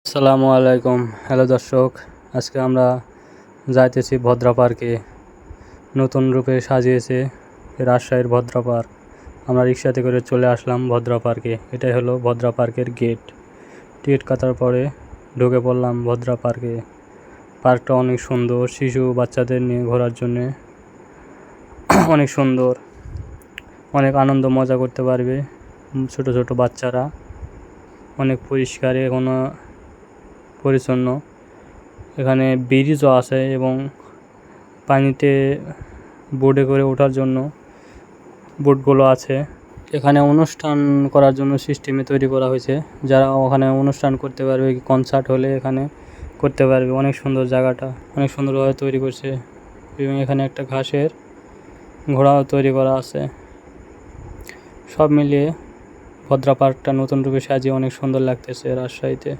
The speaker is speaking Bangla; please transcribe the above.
আসসালামু আলাইকুম। হ্যালো দর্শক, আজকে আমরা যাইতেছি ভদ্রা পার্কে। নতুন রূপে সাজিয়েছে রাজশাহীর ভদ্রা পার্ক। আমরা রিক্সাতে করে চলে আসলাম ভদ্রা পার্কে। এটাই হলো ভদ্রা পার্কের গেট। টিকিট কাটার পরে ঢুকে পড়লাম ভদ্রা পার্কে। পার্কটা অনেক সুন্দর, শিশু বাচ্চাদের নিয়ে ঘোরার জন্যে অনেক সুন্দর, অনেক আনন্দ মজা করতে পারবে ছোট ছোট বাচ্চারা। অনেক পরিষ্কার, এখনো পরিচ্ছন্ন। এখানে ব্রিজও আছে এবং পানিতে বোটে করে ওঠার জন্য বোটগুলো আছে। এখানে অনুষ্ঠান করার জন্য সিস্টেমে তৈরি করা হয়েছে, যারা ওখানে অনুষ্ঠান করতে পারবে, কনসার্ট হলে এখানে করতে পারবে। অনেক সুন্দর, জায়গাটা অনেক সুন্দরভাবে তৈরি করছে এবং এখানে একটা ঘাসের ঘোড়াও তৈরি করা আছে। সব মিলিয়ে ভদ্রা পার্কটা নতুন রূপে সাজিয়ে অনেক সুন্দর লাগতেছে রাজশাহীতে।